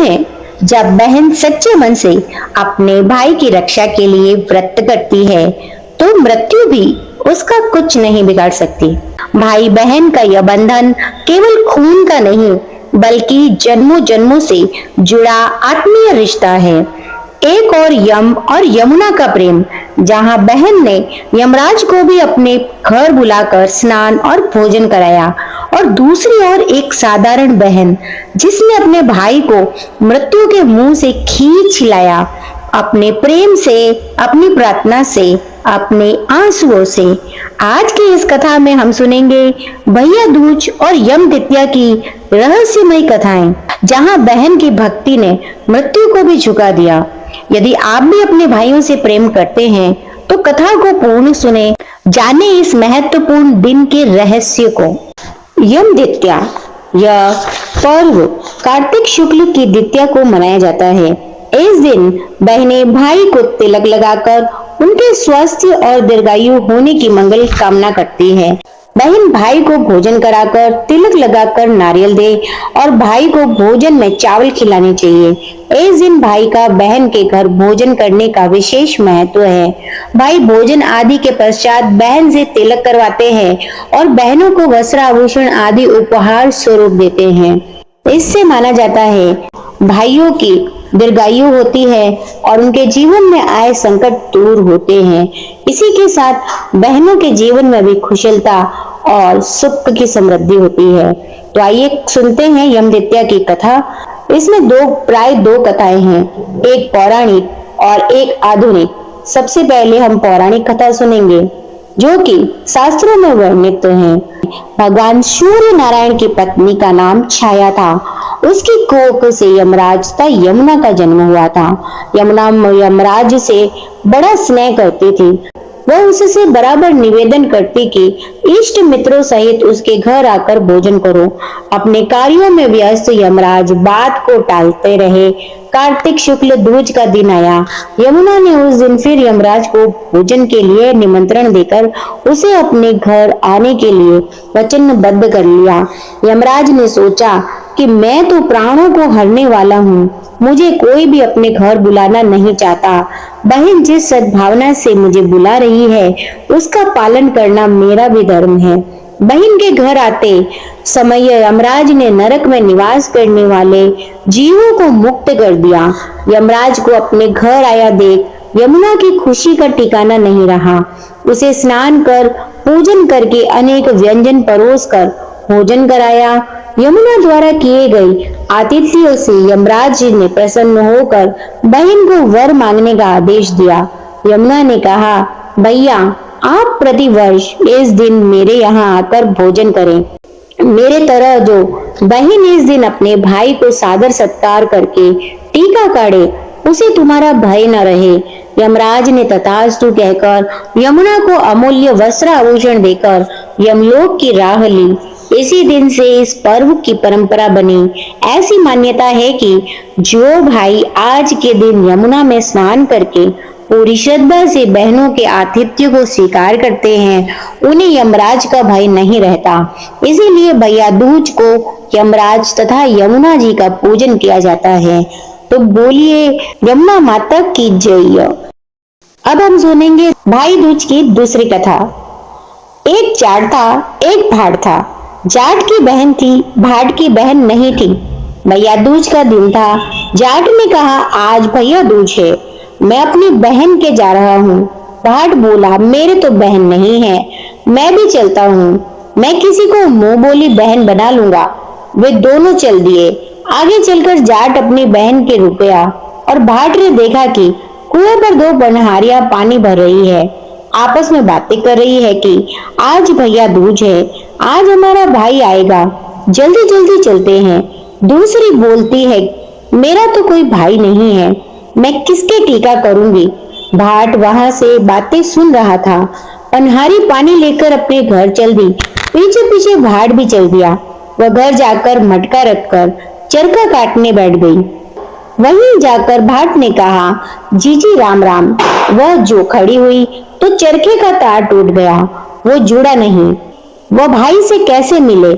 हैं, जब बहन सच्चे मन से अपने भाई की रक्षा के लिए व्रत करती है तो मृत्यु भी उसका कुछ नहीं बिगाड़ सकती। भाई बहन का यह बंधन केवल खून का नहीं बल्कि जन्मों जन्मों से जुड़ा आत्मीय रिश्ता है। एक और यम और यमुना का प्रेम, जहां बहन ने यमराज को भी अपने घर बुलाकर स्नान और भोजन कराया, और दूसरी ओर एक साधारण बहन जिसने अपने भाई को मृत्यु के मुंह से खींच लाया, अपने प्रेम से, अपनी प्रार्थना से, अपने आंसुओं से। आज की इस कथा में हम सुनेंगे भैया दूज और यम द्वितीया की रहस्यमय कथाएं, जहां बहन की भक्ति ने मृत्यु को भी झुका दिया। यदि आप भी अपने भाइयों से प्रेम करते हैं तो कथा को पूर्ण सुने, जाने इस महत्वपूर्ण दिन के रहस्य को। यम द्वितीया, यह पर्व कार्तिक शुक्ल की द्वितीया को मनाया जाता है। इस दिन बहनें भाई को तिलक लगाकर उनके स्वास्थ्य और दीर्घायु होने की मंगल कामना करती है। बहन भाई को भोजन कराकर, तिलक लगाकर नारियल दे और भाई को भोजन में चावल खिलाने चाहिए। इस दिन भाई का बहन के घर भोजन करने का विशेष महत्व है। भाई भोजन आदि के पश्चात बहन से तिलक करवाते हैं और बहनों को वस्त्र आभूषण आदि उपहार स्वरूप देते हैं। इससे माना जाता है भाइयों की दीर्घायु होती है और उनके जीवन में आए संकट दूर होते हैं। इसी के साथ बहनों के जीवन में भी कुशलता और सुख की समृद्धि होती है। तो आइए सुनते हैं यम द्वितीया की कथा। इसमें प्राय दो कथाएं हैं, एक पौराणिक और एक आधुनिक। सबसे पहले हम पौराणिक कथा सुनेंगे जो कि शास्त्रों में वर्णित है। भगवान सूर्य नारायण की पत्नी का नाम छाया था। उसकी कोख से यमराज तथा यमुना का जन्म हुआ था। यमुना यमराज से बड़ा स्नेह करती थी। वह उससे बराबर निवेदन करती कि इष्ट मित्रों सहित उसके घर आकर भोजन करो। अपने कार्यों में व्यस्त यमराज बात को टालते रहे। कार्तिक शुक्ल दूज का दिन आया। यमुना ने उस दिन फिर यमराज को भोजन के लिए निमंत्रण देकर उसे अपने घर आने के लिए वचनबद्ध कर लिया। यमराज ने सोचा कि मैं तो प्राणों को हरने वाला हूँ, मुझे कोई भी अपने घर बुलाना नहीं चाहता। बहन जिस सद्भावना से मुझे बुला रही है उसका पालन करना मेरा भी धर्म है। बहन के घर आते समय यमराज ने नरक में निवास करने वाले जीवों को मुक्त कर दिया। यमराज को अपने घर आया देख यमुना की खुशी का ठिकाना नहीं रहा। उसे स्नान कर पूजन करके अनेक व्यंजन परोस कर भोजन कराया। यमुना द्वारा किए गए आतिथ्यों से यमराज जी ने प्रसन्न होकर बहन को वर मांगने का आदेश दिया। यमुना ने कहा, भैया आप प्रतिवर्ष इस दिन मेरे यहाँ आकर भोजन करें। मेरे तरह जो बहन इस दिन अपने भाई को सादर सत्कार करके टीका काढ़े, उसे तुम्हारा भय न रहे। यमराज ने तथास्तु कहकर यमुना को अमूल्य वस्त्र आभूषण देकर यमलोक की राह ली। इसी दिन से इस पर्व की परंपरा बनी। ऐसी मान्यता है कि जो भाई आज के दिन यमुना में स्नान करके पूरी श्रद्धा से बहनों के आतिथ्य को स्वीकार करते हैं, उन्हें यमराज का भय नहीं रहता। इसीलिए भैया दूज को यमराज तथा यमुना जी का पूजन किया जाता है। तो बोलिए यमुना माता की जय। अब हम सुनेंगे भाई दूज की दूसरी कथा। एक जाट था, एक भाट था। जाट की बहन थी, भाट की बहन नहीं थी। भैया दूज का दिन था। जाट ने कहा, आज भैया दूज है, मैं अपनी बहन के जा रहा हूँ। भाट बोला, मेरे तो बहन नहीं है, मैं भी चलता हूँ। मैं किसी को मुंह बोली बहन बना लूंगा। वे दोनों चल दिए। आगे चलकर जाट अपनी बहन के रुक गया और भाट ने देखा कि कुएं पर दो बनहारियां पानी भर रही है, आपस में बातें कर रही है कि आज भैया दूज है, आज हमारा भाई आएगा, जल्दी जल्दी चलते हैं। दूसरी बोलती है, मेरा तो कोई भाई नहीं है, मैं किसके टीका करूंगी। भाट वहां से बातें सुन रहा था। पनहारी पानी लेकर अपने घर चल दी। पीछे पीछे भाट भी चल दिया। वह घर जाकर मटका रखकर चरखा काटने बैठ गई। वहीं जाकर भाट ने कहा, जीजी राम राम। वह जो खड़ी हुई तो चरखे का तार टूट गया, वो जुड़ा नहीं। वह भाई से कैसे मिले।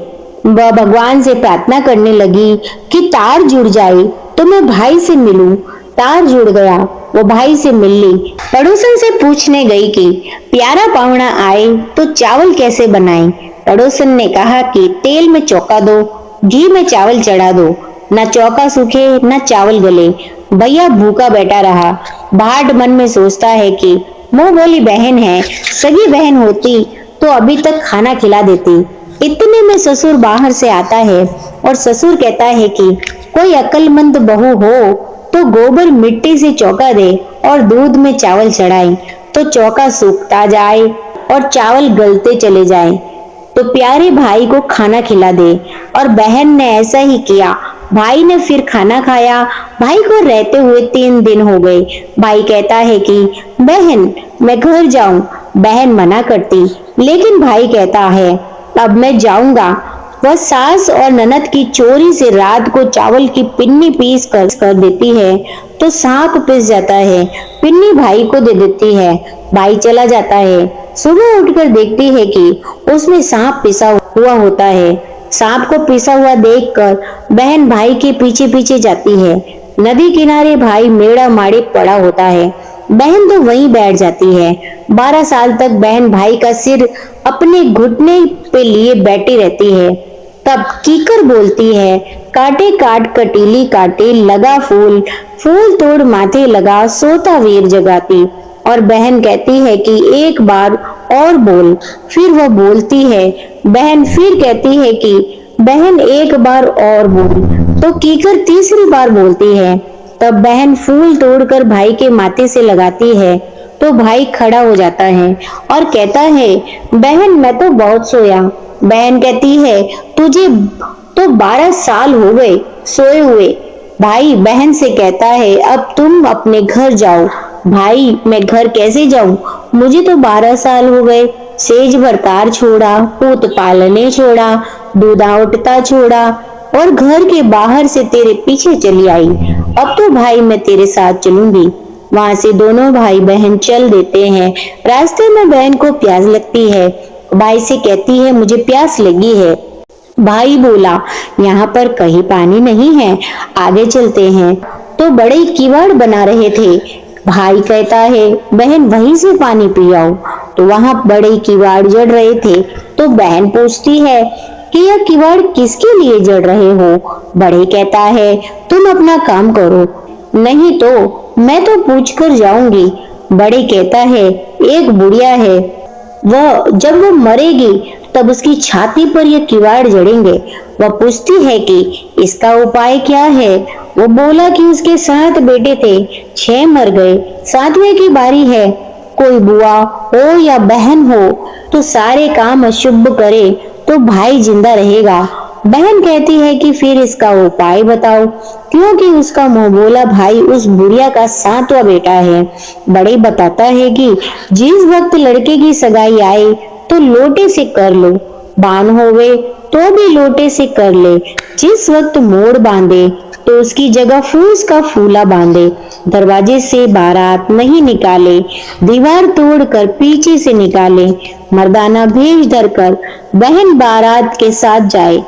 वह भगवान से प्रार्थना करने लगी कि तार जुड़ जाए तो मैं भाई से मिलूं। तार जुड़ गया, वो भाई से मिल ली। पड़ोसन से पूछने गई कि प्यारा पाहुणा आए तो चावल कैसे बनाएं। पड़ोसन ने कहा कि तेल में चौंका दो, घी में चावल चढ़ा दो, न चौका सूखे न चावल गले। भैया भूखा बैठा रहा। भाट मन में सोचता है कि मुंह बोली बहन है, सगी बहन होती तो अभी तक खाना खिला देती। इतने में ससुर बाहर से आता है और ससुर कहता है कि कोई अक्लमंद बहू हो तो गोबर मिट्टी से चौका दे और दूध में चावल चढ़ाए तो चौका सूखता जाए और चावल गलते चले जाए, तो प्यारे भाई को खाना खिला दे। और बहन ने ऐसा ही किया। भाई ने फिर खाना खाया। भाई को रहते हुए 3 दिन हो गए। भाई कहता है कि बहन मैं घर जाऊं। बहन मना करती, लेकिन भाई कहता है अब मैं जाऊंगा। वह सास और ननद की चोरी से रात को चावल की पिन्नी पीस कर देती है तो सांप पिस जाता है। पिन्नी भाई को दे देती है। भाई चला जाता है। सुबह उठकर देखती है कि उसमें सांप पिसा हुआ होता है। सांप को पिसा हुआ देखकर बहन भाई के पीछे पीछे जाती है। नदी किनारे भाई मेड़ा मारे पड़ा होता है। बहन तो वहीं बैठ जाती है। 12 साल तक बहन भाई का सिर अपने घुटने पे लिए बैठी रहती है। तब कीकर बोलती है, काटे काट कटीली काटे, लगा फूल फूल तोड़ माथे लगा, सोता वीर जगाती। और बहन कहती है कि एक बार और बोल। फिर वह बोलती है। बहन फिर कहती है कि बहन एक बार और बोल। तो कीकर तीसरी बार बोलती है। तब बहन फूल तोड़कर भाई के माथे से लगाती है तो भाई खड़ा हो जाता है और कहता है बहन मैं तो बहुत सोया। बहन कहती है तुझे तो 12 साल हो गए सोए हुए। भाई बहन से कहता है अब तुम अपने घर जाओ। भाई मैं घर कैसे जाऊं, मुझे तो 12 साल हो गए। सेज भरतार छोड़ा, पूत पालने छोड़ा, दूधा उठता छोड़ा और घर के बाहर से तेरे पीछे चली आई। अब तो भाई मैं तेरे साथ चलूंगी। वहां से दोनों भाई बहन चल देते हैं। रास्ते में बहन को प्यास लगती है। भाई से कहती है मुझे प्यास लगी है। भाई बोला यहाँ पर कहीं पानी नहीं है, आगे चलते हैं। तो बड़े किवाड़ बना रहे थे। भाई कहता है बहन वहीं से पानी पी आओ। तो वहां बड़े किवाड़ जड़ रहे थे। तो बहन पूछती है कि यह किवाड़ किसके लिए जड़ रहे हो। बड़े कहता है तुम अपना काम करो, नहीं तो मैं तो पूछ कर जाऊंगी। बड़े कहता है एक बुढ़िया है, जब वो मरेगी तब उसकी छाती पर ये किवाड़ जड़ेंगे। वह पूछती है कि इसका उपाय क्या है। वो बोला कि उसके 7 बेटे थे, 6 मर गए, 7वें की बारी है। कोई बुआ हो या बहन हो तो सारे काम अशुभ करे तो भाई जिंदा रहेगा। बहन कहती है कि फिर इसका उपाय बताओ, क्योंकि उसका मुंह बोला भाई उस बुढ़िया का 7वां बेटा है। बड़े बताता है कि जिस वक्त लड़के की सगाई आए तो लोटे से कर लो, बान होवे तो भी लोटे से कर ले। जिस वक्त मोड़ बांधे तो उसकी जगह फूस का फूला बांधे। दरवाजे से बारात नहीं निकाले, दीवार तोड़कर पीछे से निकाले। मर्दाना भेष धरकर बहन बारात के साथ जाए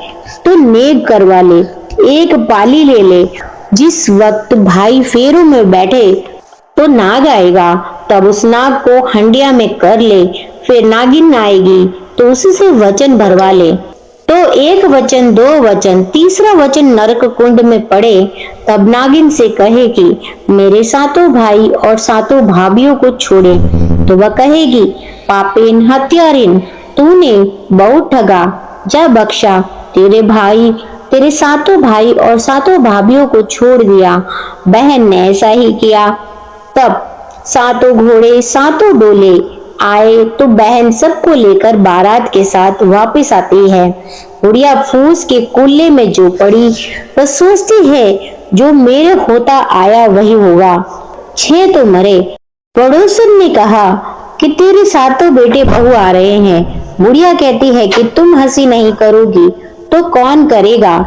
तो नेक करवा ले, एक पाली ले ले। जिस वक्त भाई फेरों में बैठे तो नाग आएगा, तब उस नाग को हंडिया में कर ले। फिर नागिन आएगी तो उससे वचन भरवा ले। तो 1 वचन 2 वचन 3रा वचन नरक कुंड में पड़े। तब नागिन से कहे कि मेरे 7 भाई और 7 भाभियों को छोड़े। तो वह कहेगी पापिन हत्यारिन, तूने बहुत ठगा, जा बख्शा। तेरे 7 भाई और 7 भाभियों को छोड़ दिया। बहन ने ऐसा ही किया। तब 7 घोड़े 7 डोले आए तो बहन सबको लेकर बारात के साथ वापस आती है। बुढ़िया फूस के कुल्ले में जो पड़ी, वह सोचती है जो मेरे होता आया वही होगा। 6 तो मरे। पड़ोसन ने कहा कि तेरे 7 बेटे बहू आ रहे हैं। बुढ़िया कहती है कि तुम हंसी नहीं करोगी तो कौन करेगा।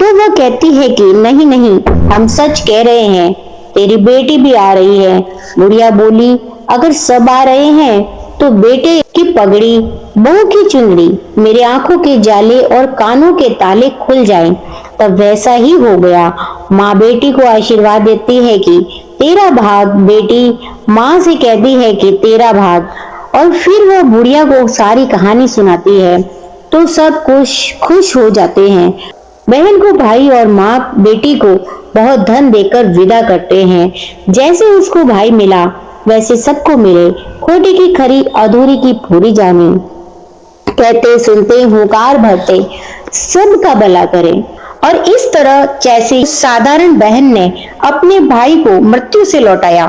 तो वह कहती है कि नहीं नहीं, हम सच कह रहे हैं, तेरी बेटी भी आ रही है। बुढ़िया बोली अगर सब आ रहे हैं तो बेटे की पगड़ी, बहू की चुनरी, मेरे आंखों के जाले और कानों के ताले खुल जाएं। तब वैसा ही हो गया। माँ बेटी को आशीर्वाद देती है कि तेरा भाग, बेटी माँ से कहती है कि तेरा भाग, और फिर वह बुढ़िया को सारी कहानी सुनाती है तो सब खुश हो जाते हैं। बहन को भाई और माँ बेटी को बहुत धन देकर विदा करते हैं। जैसे उसको भाई मिला वैसे सबको मिले, खोटी की खरी अधूरी की पूरी जाने। कहते सुनते हुंकार भरते सबका भला करें। और इस तरह जैसे साधारण बहन ने अपने भाई को मृत्यु से लौटाया,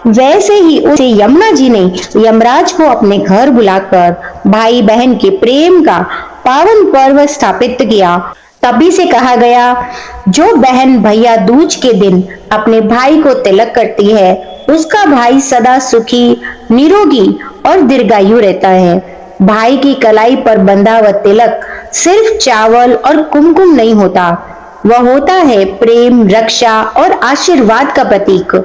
वैसे ही उसे यमुना जी ने यमराज को अपने घर बुलाकर भाई बहन के प्रेम का पावन पर्व स्थापित किया। तभी से कहा गया, जो बहन भैया दूज के दिन अपने भाई को तिलक करती है उसका भाई सदा सुखी, निरोगी और दीर्घायु रहता है। भाई की कलाई पर बंधा हुआ तिलक सिर्फ चावल और कुमकुम नहीं होता, वह होता है प्रेम, रक्षा और आशीर्वाद का प्रतीक।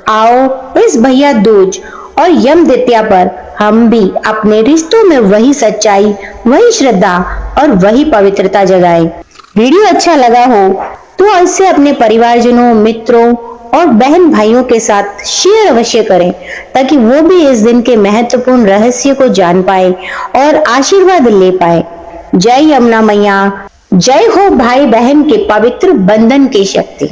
आओ इस भैया दूज और यम द्वितीया पर हम भी अपने रिश्तों में वही सच्चाई, वही श्रद्धा और वही पवित्रता जगाएं। वीडियो अच्छा लगा हो तो इसे अपने परिवारजनों, मित्रों और बहन भाइयों के साथ शेयर अवश्य करें, ताकि वो भी इस दिन के महत्वपूर्ण रहस्य को जान पाए और आशीर्वाद ले पाए। जय यमुना मैया, जय हो भाई बहन के पवित्र बंधन की शक्ति।